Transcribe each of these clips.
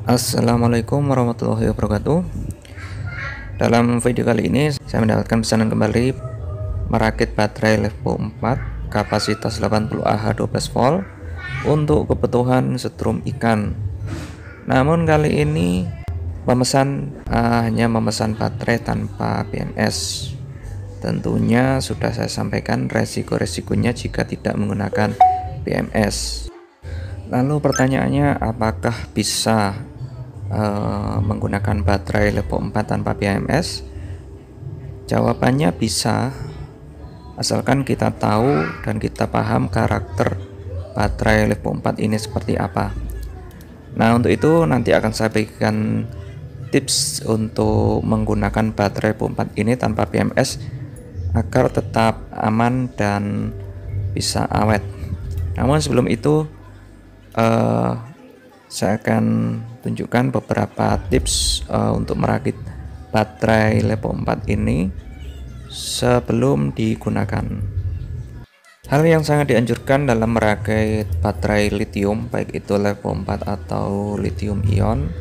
Assalamualaikum warahmatullahi wabarakatuh. Dalam video kali ini saya mendapatkan pesanan kembali merakit baterai Levo 4 kapasitas 80 Ah 12 volt untuk kebutuhan setrum ikan. Namun kali ini hanya memesan baterai tanpa BMS. Tentunya sudah saya sampaikan resiko-resikonya jika tidak menggunakan BMS. Lalu pertanyaannya, apakah bisa menggunakan baterai Levo 4 tanpa BMS? Jawabannya bisa, asalkan kita tahu dan kita paham karakter baterai Levo 4 ini seperti apa. Nah, untuk itu nanti akan saya berikan tips untuk menggunakan baterai Levo 4 ini tanpa BMS agar tetap aman dan bisa awet. Namun sebelum itu saya akan tunjukkan beberapa tips untuk merakit baterai Levo 4 ini sebelum digunakan. Hal yang sangat dianjurkan dalam merakit baterai lithium, baik itu Levo 4 atau lithium ion,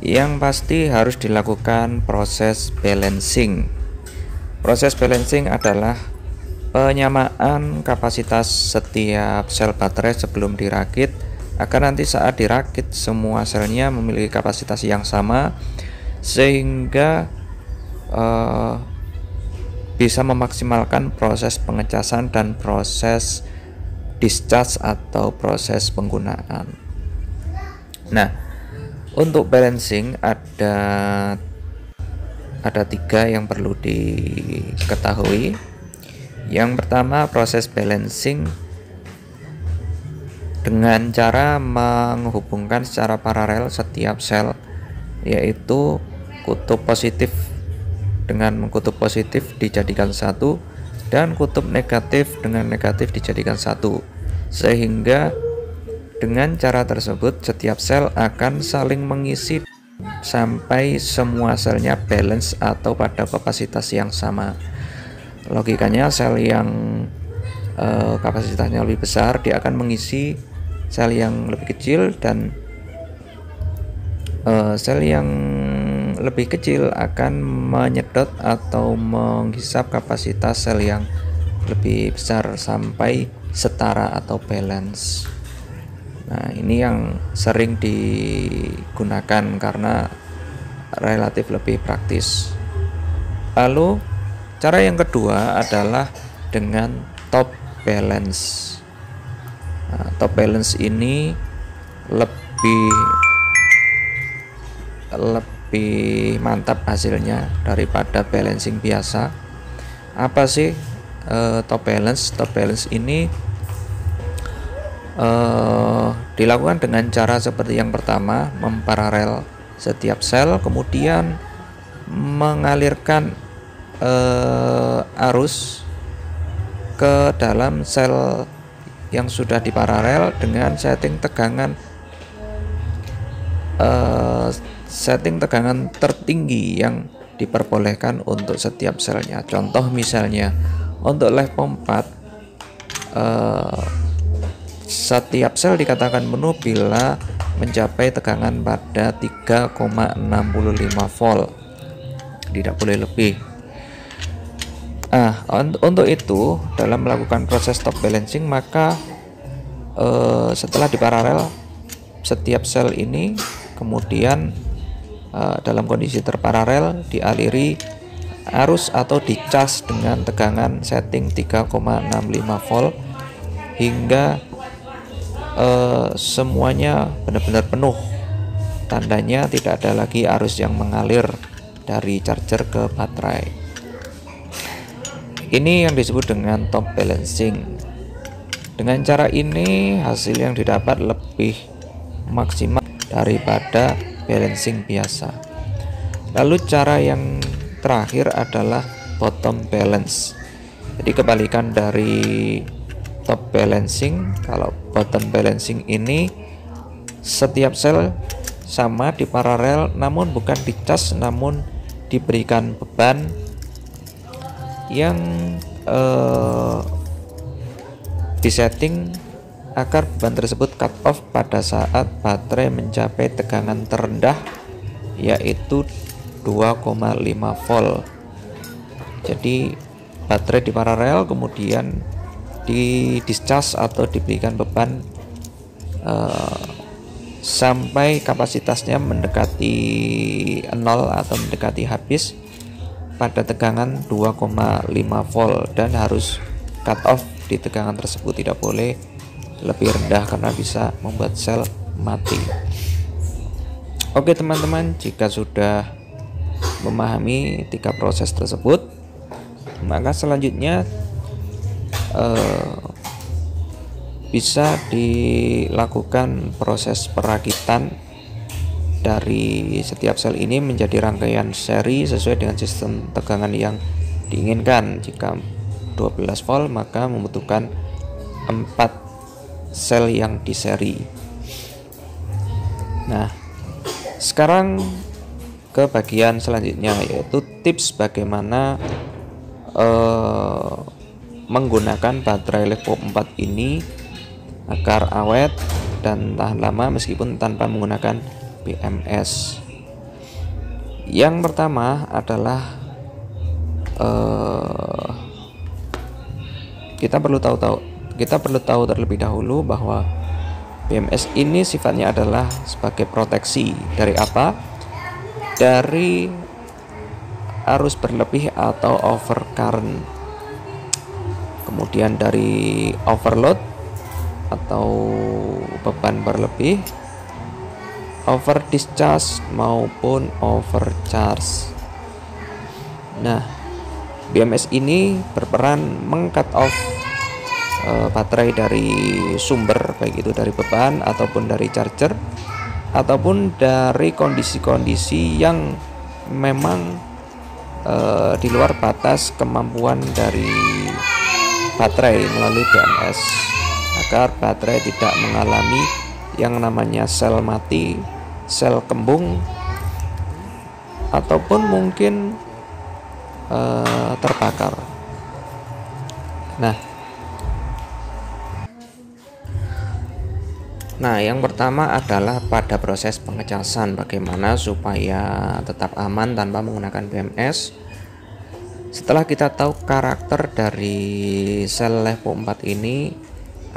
yang pasti harus dilakukan proses balancing. Proses balancing adalah penyamaan kapasitas setiap sel baterai sebelum dirakit, agar nanti saat dirakit semua selnya memiliki kapasitas yang sama, sehingga bisa memaksimalkan proses pengecasan dan proses discharge atau proses penggunaan. Nah, untuk balancing ada 3 yang perlu diketahui. Yang pertama, proses balancing dengan cara menghubungkan secara paralel setiap sel, yaitu kutub positif dengan kutub positif dijadikan satu dan kutub negatif dengan negatif dijadikan satu, sehingga dengan cara tersebut setiap sel akan saling mengisi sampai semua selnya balance atau pada kapasitas yang sama. Logikanya, sel yang kapasitasnya lebih besar dia akan mengisi sel yang lebih kecil, dan sel yang lebih kecil akan menyedot atau menghisap kapasitas sel yang lebih besar sampai setara atau balance. Nah, ini yang sering digunakan karena relatif lebih praktis. Lalu cara yang kedua adalah dengan top balance. Nah, top balance ini lebih mantap hasilnya daripada balancing biasa. Apa sih top balance? Top balance ini dilakukan dengan cara seperti yang pertama, memparalel setiap sel, kemudian mengalirkan arus ke dalam sel yang sudah diparalel dengan setting tegangan tertinggi yang diperbolehkan untuk setiap selnya. Contoh misalnya untuk Levo 4, setiap sel dikatakan penuh bila mencapai tegangan pada 3,65 volt, tidak boleh lebih. Untuk itu, dalam melakukan proses top balancing, maka setelah diparalel setiap sel ini, kemudian dalam kondisi terparalel dialiri arus atau dicas dengan tegangan setting 3,65 volt hingga semuanya benar-benar penuh. Tandanya tidak ada lagi arus yang mengalir dari charger ke baterai. Ini yang disebut dengan top balancing. Dengan cara ini hasil yang didapat lebih maksimal daripada balancing biasa. Lalu cara yang terakhir adalah bottom balance. Jadi kebalikan dari top balancing. Kalau bottom balancing ini setiap sel sama di paralel, namun bukan dicas, namun diberikan beban yang disetting agar beban tersebut cut off pada saat baterai mencapai tegangan terendah, yaitu 2,5 volt. Jadi baterai di paralel, kemudian di discharge atau diberikan beban sampai kapasitasnya mendekati 0 atau mendekati habis pada tegangan 2,5 volt, dan harus cut off di tegangan tersebut, tidak boleh lebih rendah karena bisa membuat sel mati. Oke teman-teman, jika sudah memahami 3 proses tersebut, maka selanjutnya bisa dilakukan proses perakitan dari setiap sel ini menjadi rangkaian seri sesuai dengan sistem tegangan yang diinginkan. Jika 12 volt, maka membutuhkan 4 sel yang diseri. Nah, sekarang ke bagian selanjutnya, yaitu tips bagaimana menggunakan baterai Levo 4 ini agar awet dan tahan lama meskipun tanpa menggunakan BMS. Yang pertama adalah kita perlu tahu terlebih dahulu bahwa BMS ini sifatnya adalah sebagai proteksi dari apa? Dari arus berlebih atau overcurrent, kemudian dari overload atau beban berlebih, over discharge maupun overcharge. Nah, BMS ini berperan meng-cut off baterai dari sumber, baik itu dari beban ataupun dari charger ataupun dari kondisi-kondisi yang memang di luar batas kemampuan dari baterai melalui BMS, agar baterai tidak mengalami yang namanya sel mati, sel kembung, ataupun mungkin terbakar. Nah, yang pertama adalah pada proses pengecasan, bagaimana supaya tetap aman tanpa menggunakan BMS. Setelah kita tahu karakter dari sel Levo 4 ini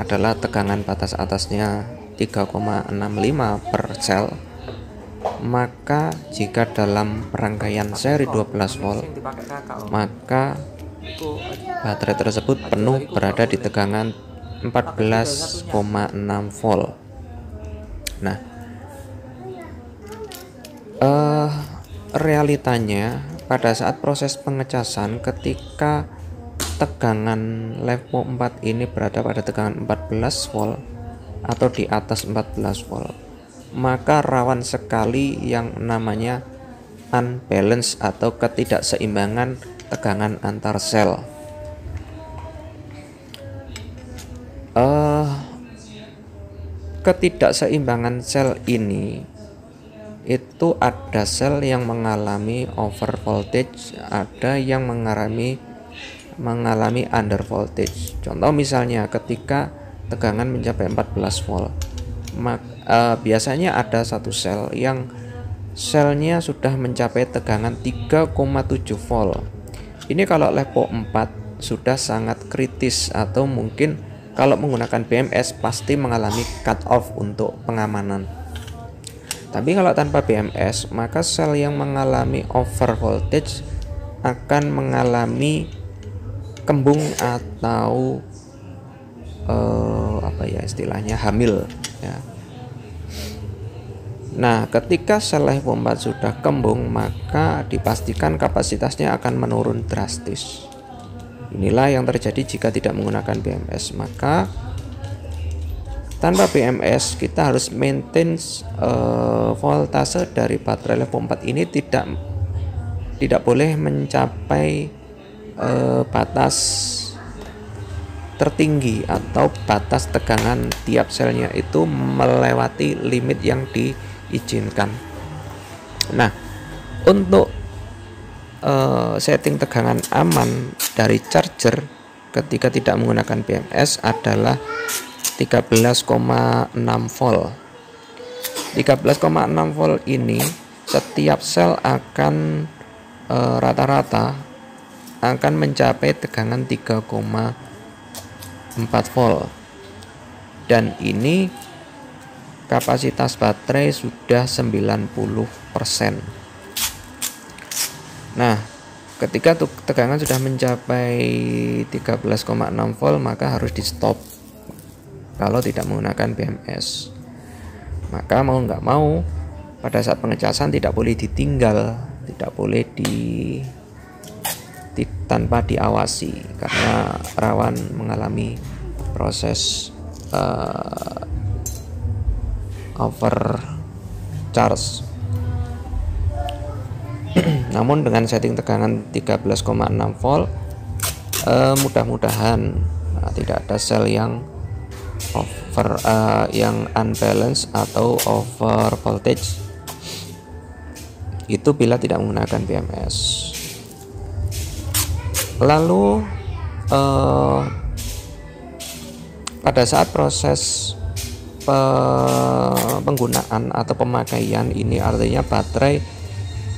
adalah tegangan batas atasnya 3,65 per sel, maka jika dalam rangkaian seri 12 volt, maka baterai tersebut penuh berada di tegangan 14,6 volt. Nah, realitanya pada saat proses pengecasan, ketika tegangan Levo 4 ini berada pada tegangan 14 volt atau di atas 14 volt, maka rawan sekali yang namanya unbalance atau ketidakseimbangan tegangan antar sel. Ketidakseimbangan sel ini itu ada sel yang mengalami over voltage, ada yang mengalami under voltage. Contoh misalnya ketika tegangan mencapai 14 volt, biasanya ada satu sel yang selnya sudah mencapai tegangan 3,7 volt. Ini kalau Levo 4 sudah sangat kritis, atau mungkin kalau menggunakan BMS pasti mengalami cut off untuk pengamanan. Tapi kalau tanpa BMS, maka sel yang mengalami over voltage akan mengalami kembung atau istilahnya hamil ya. Nah, ketika sel Levo 4 sudah kembung, maka dipastikan kapasitasnya akan menurun drastis. Inilah yang terjadi jika tidak menggunakan BMS. Maka tanpa BMS kita harus maintain voltase dari baterai Levo 4 ini tidak boleh mencapai batas tertinggi atau batas tegangan tiap selnya itu melewati limit yang diizinkan. Nah, untuk setting tegangan aman dari charger ketika tidak menggunakan BMS adalah 13,6 volt. 13,6 volt ini setiap sel akan rata-rata akan mencapai tegangan 3,4 volt, dan ini kapasitas baterai sudah 90%. Nah, ketika tegangan sudah mencapai 13,6 volt, maka harus di stop kalau tidak menggunakan BMS. Maka mau nggak mau, pada saat pengecasan tidak boleh ditinggal, tidak boleh tanpa diawasi, karena rawan mengalami proses overcharge. Namun dengan setting tegangan 13,6 volt, mudah-mudahan tidak ada sel yang yang unbalance atau over voltage, itu bila tidak menggunakan BMS. Lalu pada saat proses penggunaan atau pemakaian ini, artinya baterai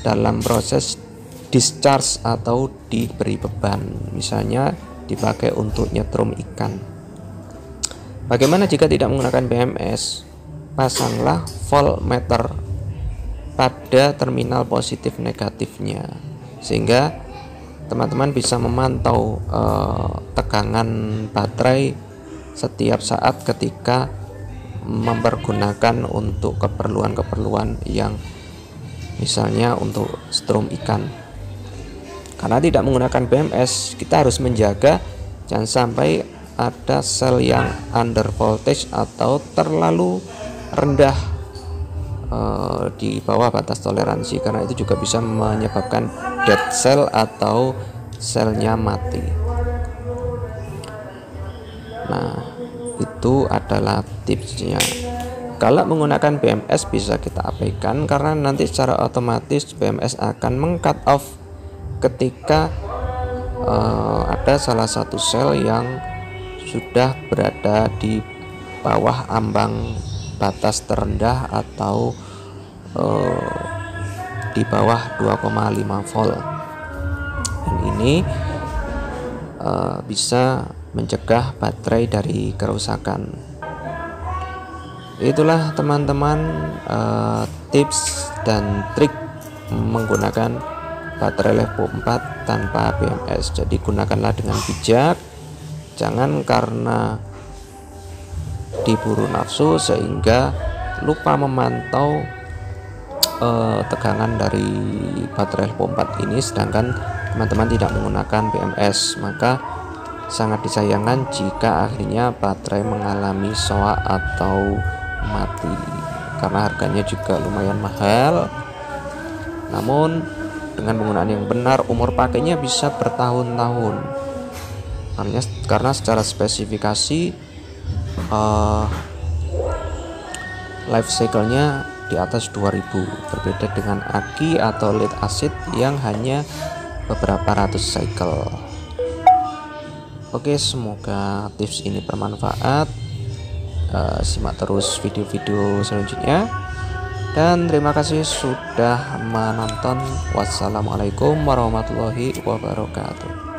dalam proses discharge atau diberi beban, misalnya dipakai untuk nyetrum ikan. Bagaimana jika tidak menggunakan BMS? Pasanglah voltmeter pada terminal positif negatifnya, sehingga teman-teman bisa memantau tegangan baterai setiap saat ketika mempergunakan untuk keperluan-keperluan yang misalnya untuk strum ikan. Karena tidak menggunakan BMS, kita harus menjaga jangan sampai ada sel yang under voltage atau terlalu rendah di bawah batas toleransi, karena itu juga bisa menyebabkan dead cell atau selnya mati. Nah, itu adalah tipsnya. Kalau menggunakan BMS bisa kita abaikan, karena nanti secara otomatis BMS akan meng-cut off ketika ada salah satu sel yang sudah berada di bawah ambang batas terendah atau di bawah 2,5 volt. Dan ini bisa mencegah baterai dari kerusakan. Itulah teman-teman tips dan trik menggunakan baterai Levo 4 tanpa BMS. Jadi gunakanlah dengan bijak, jangan karena diburu nafsu sehingga lupa memantau tegangan dari baterai Levo 4 ini, sedangkan teman-teman tidak menggunakan BMS. Maka sangat disayangkan jika akhirnya baterai mengalami soak atau mati, karena harganya juga lumayan mahal. Namun dengan penggunaan yang benar, umur pakainya bisa bertahun-tahun, karena secara spesifikasi life cycle-nya di atas 2000, berbeda dengan aki atau lead acid yang hanya beberapa ratus cycle. Oke, semoga tips ini bermanfaat. Simak terus video-video selanjutnya, dan terima kasih sudah menonton. Wassalamualaikum warahmatullahi wabarakatuh.